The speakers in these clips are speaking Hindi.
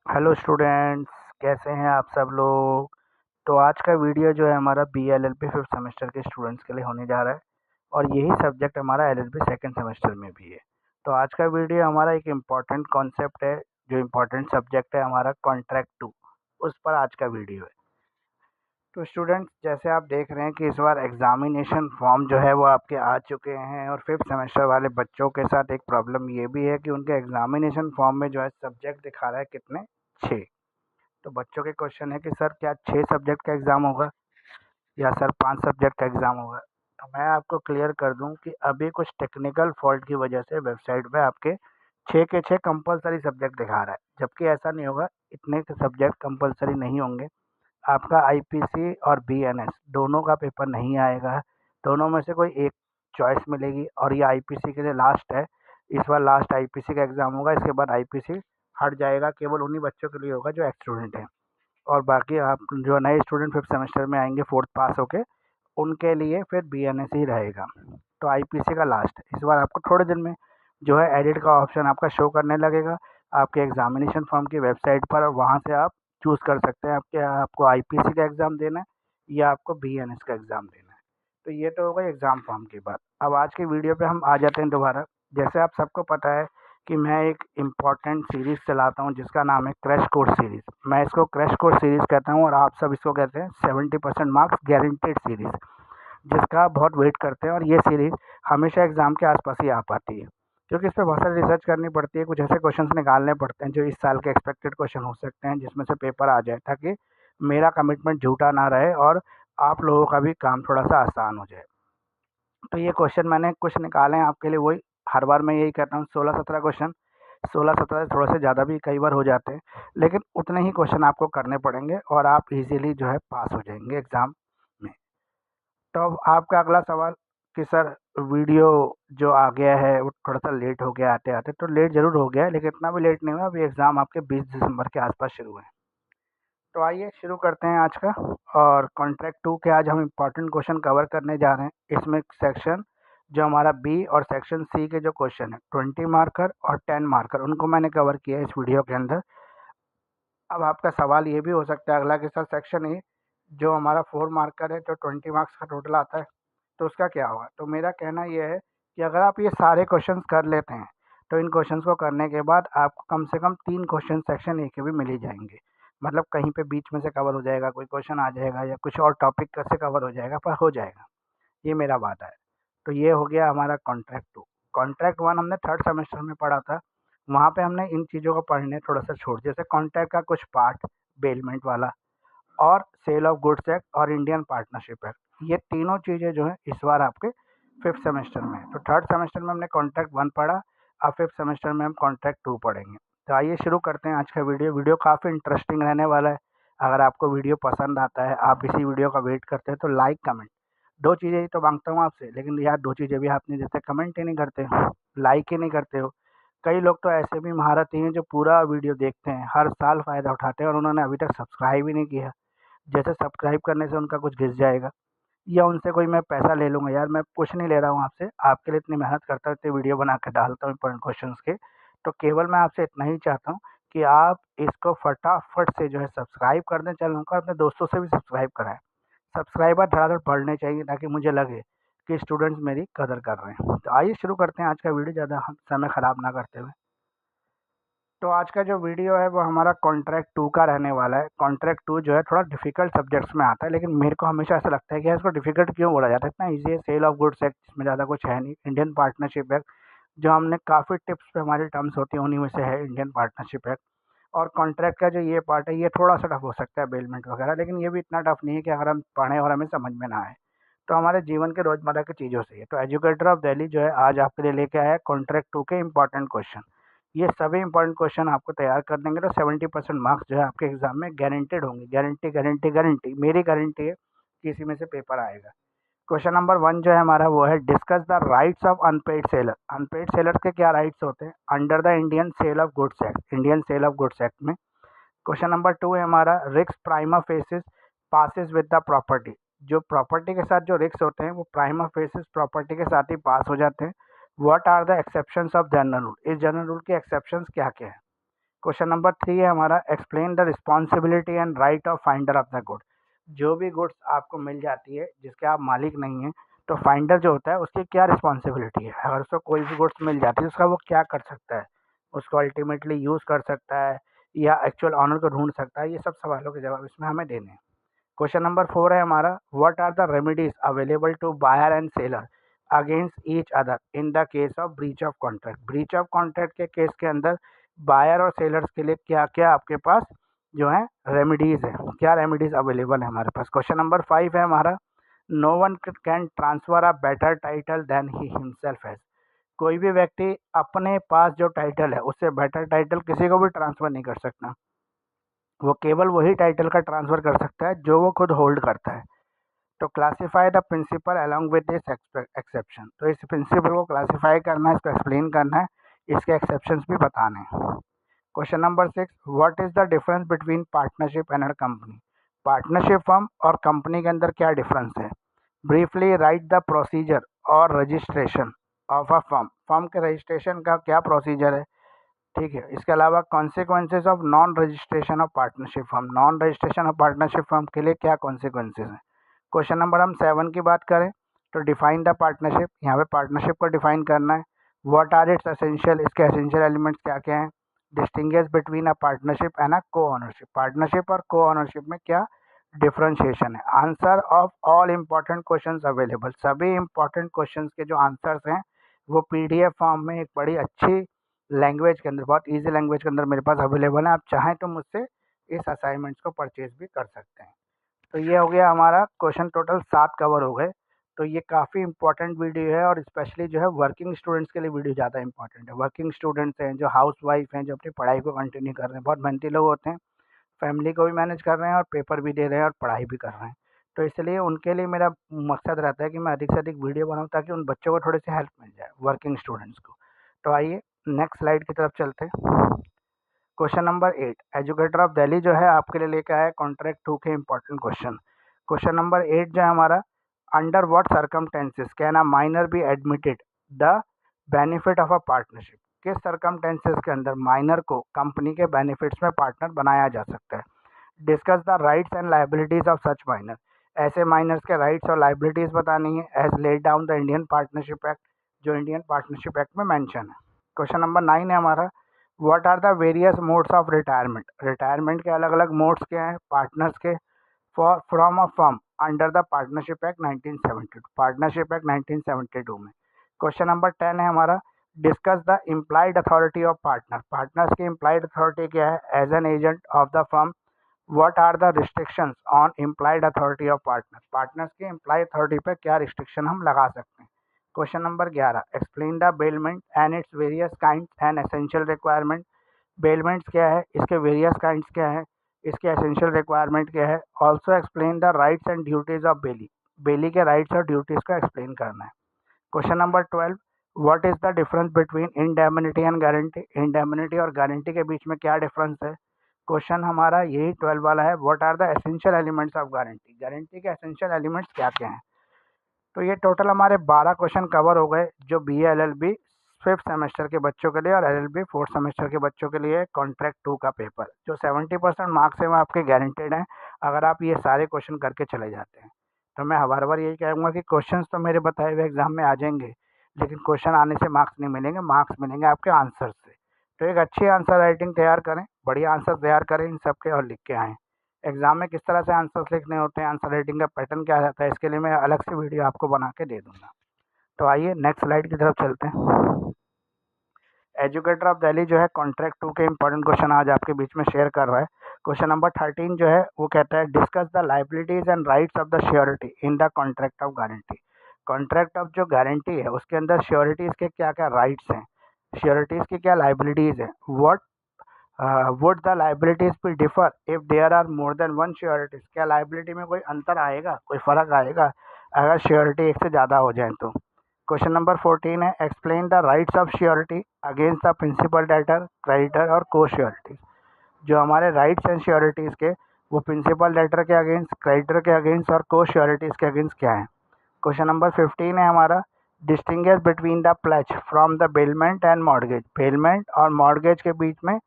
हेलो स्टूडेंट्स, कैसे हैं आप सब लोग। तो आज का वीडियो जो है हमारा बीएलएलबी फिफ्थ सेमेस्टर के स्टूडेंट्स के लिए होने जा रहा है और यही सब्जेक्ट हमारा एलएलबी सेकंड सेमेस्टर में भी है। तो आज का वीडियो हमारा एक इम्पॉर्टेंट कॉन्सेप्ट है, जो इम्पॉर्टेंट सब्जेक्ट है हमारा कॉन्ट्रैक्ट टू, उस पर आज का वीडियो है। तो स्टूडेंट्स, जैसे आप देख रहे हैं कि इस बार एग्ज़ामिनेशन फॉर्म जो है वो आपके आ चुके हैं और फिफ्थ सेमेस्टर वाले बच्चों के साथ एक प्रॉब्लम ये भी है कि उनके एग्ज़ामिनेशन फॉर्म में जो है सब्जेक्ट दिखा रहा है कितने, 6। तो बच्चों के क्वेश्चन है कि सर क्या 6 सब्जेक्ट का एग्ज़ाम होगा या सर 5 सब्जेक्ट का एग्ज़ाम होगा। तो मैं आपको क्लियर कर दूं कि अभी कुछ टेक्निकल फॉल्ट की वजह से वेबसाइट पे आपके 6 के 6 कंपलसरी सब्जेक्ट दिखा रहा है, जबकि ऐसा नहीं होगा। इतने सब्जेक्ट कंपलसरी नहीं होंगे। आपका आईपीसी और बीएनएस दोनों का पेपर नहीं आएगा। दोनों में से कोई एक चॉइस मिलेगी और ये आईपीसी के लिए लास्ट है। इस बार लास्ट आईपीसी का एग्ज़ाम होगा, इसके बाद आईपीसी हट जाएगा। केवल उन्हीं बच्चों के लिए होगा जो एक्स स्टूडेंट हैं, और बाकी आप जो नए स्टूडेंट फिफ्थ सेमेस्टर में आएंगे फोर्थ पास होके, उनके लिए फिर बीएनएस ही रहेगा। तो आईपीसी का लास्ट है। इस बार आपको थोड़े दिन में जो है एडिट का ऑप्शन आपका शो करने लगेगा आपके एग्जामिनेशन फॉर्म की वेबसाइट पर। वहाँ से आप चूज़ कर सकते हैं आपके आपको आईपीसी का एग्ज़ाम देना है या आपको बीएनएस का एग्ज़ाम देना है। तो ये तो होगा एग्ज़ाम फॉर्म की बात। अब आज की वीडियो पे हम आ जाते हैं दोबारा। जैसे आप सबको पता है कि मैं एक इम्पॉर्टेंट सीरीज़ चलाता हूँ जिसका नाम है क्रैश कोर्स सीरीज़। मैं इसको क्रैश कोर्स सीरीज़ कहता हूँ और आप सब इसको कहते हैं 70% मार्क्स गारंटेड सीरीज़, जिसका आप बहुत वेट करते हैं। और ये सीरीज़ हमेशा एग्ज़ाम के आसपास ही आ पाती है, क्योंकि इस पर बहुत सारी रिसर्च करनी पड़ती है। कुछ ऐसे क्वेश्चंस निकालने पड़ते हैं जो इस साल के एक्सपेक्टेड क्वेश्चन हो सकते हैं, जिसमें से पेपर आ जाए, ताकि मेरा कमिटमेंट झूठा ना रहे और आप लोगों का भी काम थोड़ा सा आसान हो जाए। तो ये क्वेश्चन मैंने कुछ निकाले हैं आपके लिए, वही हर बार मैं यही कहता हूँ 16-17 क्वेश्चन। 16-17 थोड़े से ज़्यादा भी कई बार हो जाते हैं, लेकिन उतने ही क्वेश्चन आपको करने पड़ेंगे और आप इजीली जो है पास हो जाएंगे एग्ज़ाम में। तो अब आपका अगला सवाल कि सर वीडियो जो आ गया है वो थोड़ा सा लेट हो गया आते आते। तो लेट ज़रूर हो गया है, लेकिन इतना भी लेट नहीं हुआ। अभी एग्ज़ाम आपके 20 दिसंबर के आसपास शुरू है। तो आइए शुरू करते हैं आज का। और कॉन्ट्रैक्ट टू के आज हम इम्पॉर्टेंट क्वेश्चन कवर करने जा रहे हैं। इसमें सेक्शन जो हमारा बी और सेक्शन सी के जो क्वेश्चन है 20 मार्कर और 10 मार्कर, उनको मैंने कवर किया है इस वीडियो के अंदर। अब आपका सवाल ये भी हो सकता है अगला कि सर सेक्शन ए जो हमारा 4 मार्कर है, जो 20 मार्क्स का टोटल आता है, तो उसका क्या होगा। तो मेरा कहना ये है कि अगर आप ये सारे क्वेश्चंस कर लेते हैं तो इन क्वेश्चंस को करने के बाद आपको कम से कम 3 क्वेश्चन सेक्शन ए के भी मिल ही जाएंगे। मतलब कहीं पे बीच में से कवर हो जाएगा, कोई क्वेश्चन आ जाएगा या कुछ और टॉपिक से कवर हो जाएगा, पर हो जाएगा। ये मेरा वादा है। तो ये हो गया हमारा कॉन्ट्रैक्ट टू। कॉन्ट्रैक्ट वन हमने थर्ड सेमेस्टर में पढ़ा था। वहाँ पे हमने इन चीज़ों को पढ़ने थोड़ा सा छोड़, जैसे कॉन्ट्रैक्ट का कुछ पार्ट, बेलमेंट वाला और सेल ऑफ गुड्स एक्ट और इंडियन पार्टनरशिप एक्ट, ये तीनों चीज़ें जो है इस बार आपके फिफ्थ सेमेस्टर में है। तो थर्ड सेमेस्टर में हमने कॉन्ट्रैक्ट वन पढ़ा, अब फिफ्थ सेमेस्टर में हम कॉन्ट्रैक्ट टू पढ़ेंगे। तो आइए शुरू करते हैं आज का वीडियो। वीडियो काफ़ी इंटरेस्टिंग रहने वाला है। अगर आपको वीडियो पसंद आता है, आप इसी वीडियो का वेट करते हैं, तो लाइक कमेंट, दो चीज़ें ही तो मांगता हूँ आपसे, लेकिन यार दो चीज़ें भी आप नहीं देते, कमेंट ही नहीं करते, लाइक ही नहीं करते हो। कई लोग तो ऐसे भी महारथी हैं जो पूरा वीडियो देखते हैं, हर साल फ़ायदा उठाते हैं और उन्होंने अभी तक सब्सक्राइब ही नहीं किया। जैसे सब्सक्राइब करने से उनका कुछ घिस जाएगा या उनसे कोई मैं पैसा ले लूँगा। यार मैं कुछ नहीं ले रहा हूँ आपसे, आपके लिए इतनी मेहनत करता हूँ, इतनी वीडियो बना के डालता हूँ इंपॉर्टेंट क्वेश्चंस के। तो केवल मैं आपसे इतना ही चाहता हूँ कि आप इसको फटाफट से जो है सब्सक्राइब कर दें चैनल को, अपने दोस्तों से भी सब्सक्राइब कराएं। सब्सक्राइबर धड़ाधड़ बढ़ने चाहिए ताकि मुझे लगे कि स्टूडेंट्स मेरी कदर कर रहे हैं। तो आइए शुरू करते हैं आज का वीडियो, ज़्यादा हम समय ख़राब ना करते हुए। तो आज का जो वीडियो है वो हमारा कॉन्ट्रैक्ट टू का रहने वाला है। कॉन्ट्रैक्ट टू जो है थोड़ा डिफिकल्ट सब्जेक्ट्स में आता है, लेकिन मेरे को हमेशा ऐसा लगता है कि यार इसको डिफिकल्ट क्यों बोला जाता है, इतना ईजी है। सेल ऑफ गुड्स एक्ट, इसमें ज़्यादा कुछ है नहीं। इंडियन पार्टनरशिप एक्ट, जो हमने काफ़ी टिप्स पे हमारी टर्म्स होती हैं उन्हीं में से है इंडियन पार्टनरशिप एक्ट। और कॉन्ट्रैक्ट का जो ये पार्ट है ये थोड़ा सा टफ हो सकता है, बेलमेंट वगैरह, लेकिन ये भी इतना टफ नहीं है कि अगर हम पढ़ें और हमें समझ में ना आए। तो हमारे जीवन के रोज़मर्रा की चीज़ों से है। तो एजुकेटर ऑफ दिल्ली जो है आज आपके लिए लेके आया है कॉन्ट्रैक्ट टू के इंपॉर्टेंट क्वेश्चन। ये सभी इंपॉर्टेंट क्वेश्चन आपको तैयार कर देंगे तो 70% मार्क्स जो है आपके एग्जाम में गारंटेड होंगे। गारंटी गारंटी गारंटी, मेरी गारंटी है कि इसी में से पेपर आएगा। क्वेश्चन नंबर वन जो है हमारा वो है discuss the rights of unpaid seller. Unpaid seller के क्या राइट्स होते हैं under the Indian sale of goods act, Indian sale of goods act में। क्वेश्चन नंबर टू है हमारा risk prima facie passes with the property. जो प्रॉपर्टी के साथ जो रिस्क होते हैं वो प्राइमा फेसिस प्रॉपर्टी के साथ ही पास हो जाते हैं। What are the exceptions of general rule, इस जनरल रूल के एक्सेप्शंस क्या क्या है। क्वेश्चन नंबर 3 है हमारा, explain the responsibility and right of finder of the good. जो भी गुड्स आपको मिल जाती है जिसके आप मालिक नहीं हैं, तो फाइंडर जो होता है उसकी क्या रिस्पॉन्सिबिलिटी है। अगर उसको कोई भी गुड्स मिल जाती है उसका वो क्या कर सकता है, उसको अल्टीमेटली यूज़ कर सकता है या एक्चुअल ऑनर को ढूंढ सकता है। ये सब सवालों के जवाब इसमें हमें देने हैं। क्वेश्चन नंबर 4 है हमारा, what are the remedies available to buyer and seller against each other in the case of breach of contract. Breach of contract के केस के अंदर बायर और सेलर्स के लिए क्या क्या आपके पास जो है रेमेडीज है, क्या रेमेडीज अवेलेबल है हमारे पास। क्वेश्चन नंबर 5 है हमारा, no one can transfer a better title than he himself has. कोई भी व्यक्ति अपने पास जो टाइटल है उससे बेटर टाइटल किसी को भी ट्रांसफर नहीं कर सकता। वो केवल वही टाइटल का ट्रांसफर कर सकता है जो वो खुद होल्ड करता है। तो classify the principle along with this exception. तो इस प्रिंसिपल को क्लासीफाई करना है, इसको एक्सप्लेन करना है, इसके एक्सेप्शंस भी बताने हैं। Question number 6, what is the difference between partnership and company. Partnership firm और कंपनी के अंदर क्या डिफरेंस है। ब्रीफली राइट द प्रोसीजर और registration of a firm. Firm के रजिस्ट्रेशन का क्या प्रोसीजर है, ठीक है। इसके अलावा consequences of non registration of partnership firm. Non registration of partnership firm के लिए क्या कॉन्सिक्वेंसेज हैं। क्वेश्चन नंबर हम 7 की बात करें तो डिफाइन द पार्टनरशिप। यहाँ पे पार्टनरशिप को डिफाइन करना है। व्हाट आर इट्स एसेंशियल, इसके एसेंशियल एलिमेंट्स क्या क्या हैं। Distinguish between a partnership and अ को ऑनरशिप। पार्टनरशिप और को ऑनरशिप में क्या डिफरेंशिएशन है। Answer of all important questions available. सभी इंपॉर्टेंट क्वेश्चंस के जो आंसर्स हैं वो पीडीएफ फॉर्म में एक बड़ी अच्छी लैंग्वेज के अंदर, बहुत ईजी लैंग्वेज के अंदर मेरे पास अवेलेबल है। आप चाहें तो मुझसे इस असाइनमेंट्स को परचेज भी कर सकते हैं। तो ये हो गया हमारा क्वेश्चन, टोटल 7 कवर हो गए। तो ये काफ़ी इंपॉर्टेंट वीडियो है और स्पेशली जो है वर्किंग स्टूडेंट्स के लिए वीडियो ज़्यादा इंपॉर्टेंट है। वर्किंग स्टूडेंट्स हैं, जो हाउस वाइफ हैं, जो अपनी पढ़ाई को कंटिन्यू कर रहे हैं। बहुत मेहनती लोग होते हैं, फैमिली को भी मैनेज कर रहे हैं और पेपर भी दे रहे हैं और पढ़ाई भी कर रहे हैं। तो इसलिए उनके लिए मेरा मकसद रहता है कि मैं अधिक से अधिक वीडियो बनाऊँ ताकि उन बच्चों को थोड़ी सी हेल्प मिल जाए, वर्किंग स्टूडेंट्स को। तो आइए नेक्स्ट स्लाइड की तरफ चलते हैं। Question number 8, educator of Delhi जो है आपके लिए लेकर आया कॉन्ट्रैक्ट 2 के इंपॉर्टेंट क्वेश्चन। क्वेश्चन नंबर 8 जो है हमारा, under what circumstances can a minor be admitted the benefit of a partnership. किस सर्कमटेंसेस के अंदर माइनर को कंपनी के बेनिफिट्स में पार्टनर बनाया जा सकता है। Discuss the rights and liabilities of such minor. ऐसे माइनर्स के राइट्स और लाइबिलिटीज बतानी है as laid down the Indian partnership act, जो इंडियन पार्टनरशिप एक्ट में मेंशन है। क्वेश्चन नंबर 9 है हमारा, what are the various modes of retirement. Retirement के अलग अलग मोड्स क्या हैं पार्टनर्स के for from a firm under the partnership act 1972, partnership act 1972 में। क्वेश्चन नंबर 10 है हमारा, discuss the implied authority of partner. Partners की इम्प्लाइड अथॉरिटी क्या है as an agent of the firm. What are the restrictions on implied authority of partner. Partners की इम्प्लाइड अथॉरिटी पर क्या रिस्ट्रिक्शन हम लगा सकते हैं। Question number 11, explain the bailment and its various kinds and essential requirement. Bailments क्या है, इसके वेरियस काइंड्स क्या है, इसके एसेंशियल रिक्वायरमेंट क्या है। Also explain the rights and duties of bailee. Bailee के राइट्स और ड्यूटीज को एक्सप्लेन करना है। Question number 12, what is the difference between indemnity and guarantee. Indemnity और गारंटी के बीच में क्या डिफरेंस है। क्वेश्चन हमारा यही 12 वाला है, what are the essential elements of guarantee. Guarantee के एसेंशियल एलिमेंट्स क्या क्या हैं। तो ये टोटल हमारे 12 क्वेश्चन कवर हो गए जो BA LLB 5th सेमेस्टर के बच्चों के लिए और LLB 4th सेमेस्टर के बच्चों के लिए कॉन्ट्रैक्ट 2 का पेपर, जो 70% मार्क्स है वो आपके गारंटेड हैं अगर आप ये सारे क्वेश्चन करके चले जाते हैं। तो मैं हर बार यही कहूँगा कि क्वेश्चंस तो मेरे बताए हुए एग्जाम में आ जाएंगे, लेकिन क्वेश्चन आने से मार्क्स नहीं मिलेंगे, मार्क्स मिलेंगे आपके आंसर से। तो एक अच्छी आंसर राइटिंग तैयार करें, बढ़िया आंसर तैयार करें इन सब के और लिख के आएँ। एग्जाम में किस तरह से आंसर्स लिखने होते हैं, आंसर राइटिंग का पैटर्न क्या रहता है, इसके लिए मैं अलग से वीडियो आपको बना के दे दूंगा। तो आइए नेक्स्ट स्लाइड की तरफ चलते हैं। एजुकेटर ऑफ दिल्ली जो है कॉन्ट्रैक्ट 2 के इंपॉर्टेंट क्वेश्चन आज आपके बीच में शेयर कर रहा है। क्वेश्चन नंबर 13 जो है वो कहता है, discuss the liabilities and rights of the surety in the contract of guarantee. Contract of जो गारंटी है उसके अंदर श्योरिटीज के क्या क्या राइट्स हैं, श्योरिटीज की क्या लाइबिलिटीज है। व्हाट वुड द लाइबिलिटीज भी differ if there are more than one sureties. क्या लाइबिलिटी में कोई अंतर आएगा, कोई फर्क आएगा अगर श्योरिटी एक से ज़्यादा हो जाए तो। क्वेश्चन नंबर 14 है, explain the rights of surety against the principal debtor, creditor और को श्योरिटीज। जो हमारे राइट्स एंड श्योरिटीज के वो प्रिंसिपल डेटर के अगेंस्ट, क्रेडिटर के अगेंस्ट और को श्योरिटीज के अगेंस्ट क्या है। क्वेश्चन नंबर 15 है हमारा, distinguish between the pledge from the bailment and mortgage. Bailment और मॉर्गेज के बीच में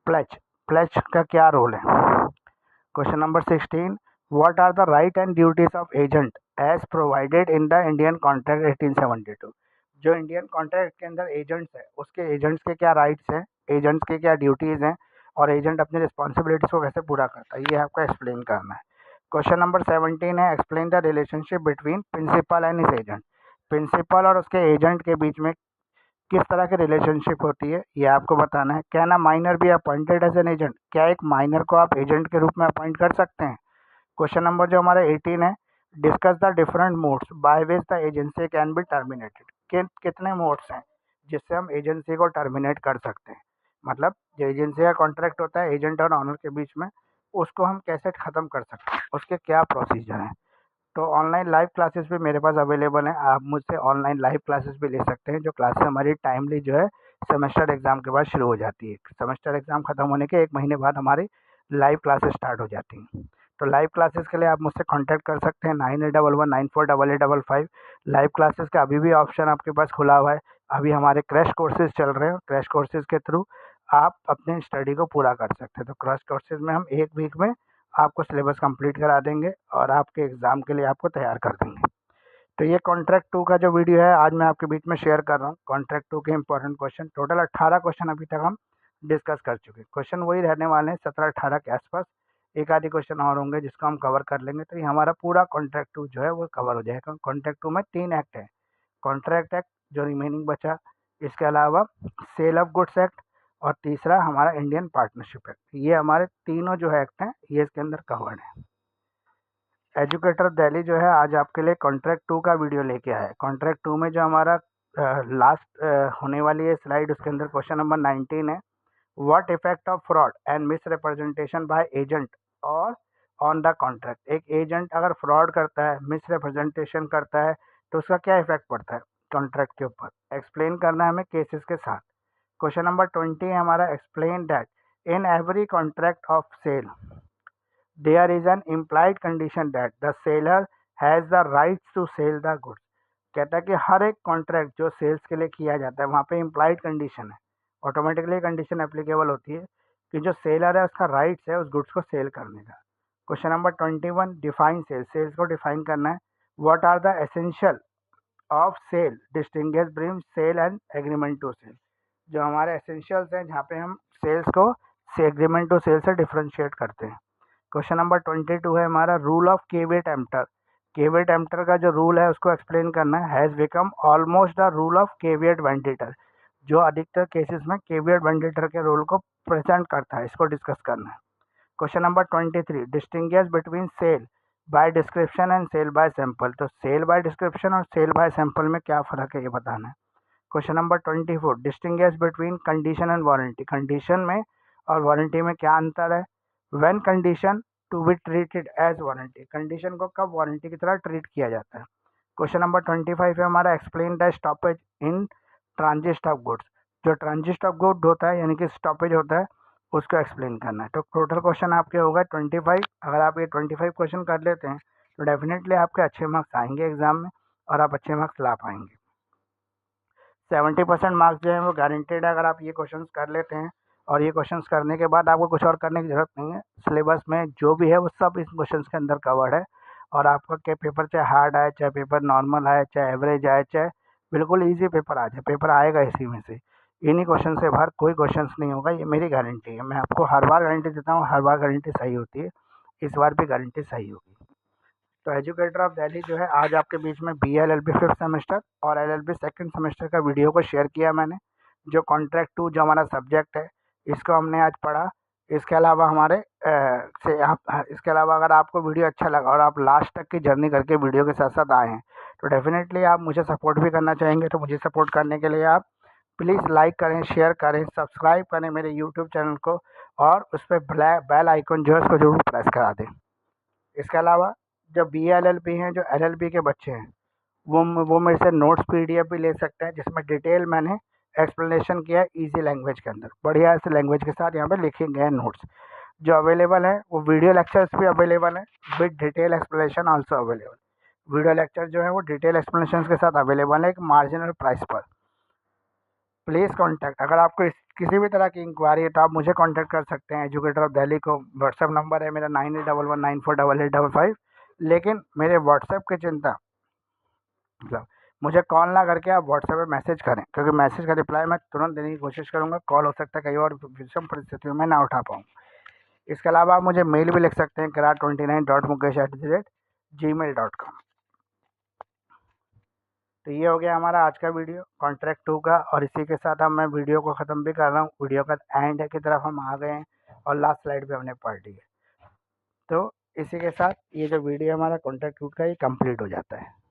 प्लेज, प्लेज का क्या रोल है। Question number 16, what are the right and duties of agent as provided in the Indian contract 1872। जो इंडियन कॉन्ट्रैक्ट के अंदर एजेंट्स है, उसके एजेंट्स के क्या राइट्स हैं, एजेंट्स के क्या ड्यूटीज़ हैं, और एजेंट अपनी रिस्पॉन्सिबिलिटीज़ को कैसे पूरा करता है, ये आपको एक्सप्लेन करना है। क्वेश्चन नंबर 17 है, explain the relationship between principal and his agent. Principal और उसके एजेंट के बीच में किस तरह की रिलेशनशिप होती है, ये आपको बताना है। Can a minor be appointed as an agent, क्या एक माइनर को आप एजेंट के रूप में अपॉइंट कर सकते हैं। क्वेश्चन नंबर जो हमारा 18 है, discuss the different modes by which the agency can be terminated. कितने मोड्स हैं जिससे हम एजेंसी को टर्मिनेट कर सकते हैं, मतलब जो एजेंसी का कॉन्ट्रैक्ट होता है एजेंट और ऑनर के बीच में, उसको हम कैसे ख़त्म कर सकते हैं, उसके क्या प्रोसीजर हैं। तो ऑनलाइन लाइव क्लासेस भी मेरे पास अवेलेबल हैं, आप मुझसे ऑनलाइन लाइव क्लासेस भी ले सकते हैं। जो क्लासेस हमारी टाइमली जो है सेमेस्टर एग्ज़ाम के बाद शुरू हो जाती है। सेमेस्टर एग्ज़ाम ख़त्म होने के 1 महीने बाद हमारी लाइव क्लासेस स्टार्ट हो जाती हैं। तो लाइव क्लासेस के लिए आप मुझसे कांटेक्ट कर सकते हैं 9811948855। लाइव क्लासेस का अभी भी ऑप्शन आपके पास खुला हुआ है। अभी हमारे क्रैश कोर्सेज चल रहे हैं, क्रैश कोर्सेज के थ्रू आप अपने स्टडी को पूरा कर सकते हैं। तो क्रैश कोर्सेज में हम 1 वीक में आपको सिलेबस कंप्लीट करा देंगे और आपके एग्ज़ाम के लिए आपको तैयार कर देंगे। तो ये कॉन्ट्रैक्ट 2 का जो वीडियो है आज मैं आपके बीच में शेयर कर रहा हूँ। कॉन्ट्रैक्ट 2 के इंपॉर्टेंट क्वेश्चन, टोटल 18 क्वेश्चन अभी तक हम डिस्कस कर चुके हैं। क्वेश्चन वही रहने वाले हैं 17-18 के आसपास, एक आधे क्वेश्चन और होंगे जिसको हम कवर कर लेंगे। तो ये हमारा पूरा कॉन्ट्रैक्ट 2 जो है वो कवर हो जाएगा। कॉन्ट्रैक्ट 2 में 3 एक्ट है, कॉन्ट्रैक्ट एक्ट जो रिमेनिंग बचा, इसके अलावा सेल ऑफ गुड्स एक्ट, और तीसरा हमारा इंडियन पार्टनरशिप एक्ट। ये हमारे तीनों जो एक्ट हैं ये इसके अंदर कवर्ड है। एजुकेटर दिल्ली जो है आज आपके लिए कॉन्ट्रैक्ट 2 का वीडियो लेके आया है। कॉन्ट्रैक्ट 2 में जो हमारा लास्ट होने वाली है स्लाइड, उसके अंदर क्वेश्चन नंबर 19 है, what effect of fraud and miss representation by agent और ऑन द कॉन्ट्रैक्ट। एक एजेंट अगर फ्रॉड करता है, मिस रिप्रेजेंटेशन करता है, तो उसका क्या इफेक्ट पड़ता है कॉन्ट्रैक्ट के ऊपर, एक्सप्लेन करना है हमें केसेस के साथ। क्वेश्चन नंबर 20 है हमारा, explain that in every contract of sale there is an implied condition that the seller has the rights to sell the goods। कहता है कि हर एक कॉन्ट्रैक्ट जो सेल्स के लिए किया जाता है वहाँ पे इम्प्लाइड कंडीशन है, ऑटोमेटिकली कंडीशन एप्लीकेबल होती है कि जो सेलर है उसका राइट्स है उस गुड्स को सेल करने का। Question number 21, define sales, sales को डिफाइन करना है। What are the essential of sale, distinguish between sale and agreement to sale. जो हमारे एसेंशियल्स हैं जहाँ पे हम सेल्स को एग्रीमेंट टू सेल से डिफ्रेंशिएट करते हैं। क्वेश्चन नंबर 22 है हमारा, rule of caveat emptor. Caveat emptor का जो रूल है उसको एक्सप्लेन करना है। Has become almost the rule of caveat वेंडिटर, जो अधिकतर केसेस में केवियट वेंडिटर के रूल को प्रेजेंट करता है, इसको डिस्कस करना है। Question number 23, distinguish between sale by description and sale by sample. तो सेल बाय डिस्क्रिप्शन और सेल बाय सैंपल में क्या फ़र्क है ये बताना है। Question number 24, distinguish between condition and warranty. Condition में और वारंटी में क्या अंतर है। When condition to be treated as warranty, condition को कब वारंटी की तरह ट्रीट किया जाता है। क्वेश्चन नंबर 25 है हमारा, explain the stoppage in transit of goods. जो ट्रांजिट ऑफ गुड होता है यानी कि स्टॉपेज होता है उसको एक्सप्लेन करना है। तो टोटल क्वेश्चन आपके होगा 25। अगर आप ये 25 क्वेश्चन कर लेते हैं तो डेफिनेटली आपके अच्छे मार्क्स आएंगे एग्जाम में और आप अच्छे मार्क्स ला पाएंगे। 70% मार्क्स जो है वो गारंटेड है अगर आप ये क्वेश्चंस कर लेते हैं, और ये क्वेश्चंस करने के बाद आपको कुछ और करने की ज़रूरत नहीं है। सिलेबस में जो भी है वो सब इस क्वेश्चंस के अंदर कवर्ड है, और आपका क्या पेपर चाहे हार्ड आए, चाहे पेपर नॉर्मल आए, चाहे एवरेज आए, चाहे बिल्कुल ईजी पेपर आ जाए, पेपर आएगा इसी में से। इन्हीं क्वेश्चन से बाहर कोई क्वेश्चन नहीं होगा, ये मेरी गारंटी है। मैं आपको हर बार गारंटी देता हूँ, हर बार गारंटी सही होती है, इस बार भी गारंटी सही होगी। तो एजुकेटर ऑफ दिल्ली जो है आज आपके बीच में BA-LLB 5th सेमेस्टर और LLB 2nd सेमेस्टर का वीडियो को शेयर किया मैंने। जो कॉन्ट्रैक्ट 2 जो हमारा सब्जेक्ट है इसको हमने आज पढ़ा। इसके अलावा हमारे इसके अलावा अगर आपको वीडियो अच्छा लगा और आप लास्ट तक की जर्नी करके वीडियो के साथ साथ आए हैं तो डेफिनेटली आप मुझे सपोर्ट भी करना चाहेंगे। तो मुझे सपोर्ट करने के लिए आप प्लीज़ लाइक करें, शेयर करें, सब्सक्राइब करें मेरे यूट्यूब चैनल को, और उस पर बेल आइकन जो है उसको जरूर प्रेस करा दें। इसके अलावा जो BA-LLB हैं, जो LLB के बच्चे हैं, वो मेरे से नोट्स PDF भी ले सकते हैं जिसमें डिटेल मैंने एक्सप्लेनेशन किया है ईजी लैंग्वेज के अंदर, बढ़िया से लैंग्वेज के साथ यहाँ पे लिखे गए नोट्स जो अवेलेबल है। वो वीडियो लेक्चर्स भी अवेलेबल है with detail explanation also available. Video lecture जो है वो डिटेल एक्सप्लेनेशन के साथ अवेलेबल है एक मार्जिनल प्राइस पर। प्लीज़ कॉन्टैक्ट, अगर आपको इस किसी भी तरह की इंक्वायरी है तो आप मुझे कांटेक्ट कर सकते हैं। एजुकेटर ऑफ दिल्ली को व्हाट्सएप नंबर है मेरा 9811948855। लेकिन मेरे व्हाट्सएप की चिंता मतलब मुझे कॉल ना करके आप व्हाट्सएप पे मैसेज करें, क्योंकि मैसेज का रिप्लाई मैं तुरंत देने की कोशिश करूँगा। कॉल हो सकता है कई और विषम परिस्थितियों में ना उठा पाऊँ। इसके अलावा आप मुझे मेल भी लिख सकते हैं kirat29.mukesh@gmail.com। तो ये हो गया हमारा आज का वीडियो कॉन्ट्रैक्ट 2 का, और इसी के साथ अब मैं वीडियो को ख़त्म भी कर रहा हूँ। वीडियो का एंड की तरफ हम आ गए हैं और लास्ट स्लाइड पे हमने पढ़ ली है। तो इसी के साथ ये जो वीडियो हमारा कॉन्ट्रैक्ट 2 का ये कंप्लीट हो जाता है।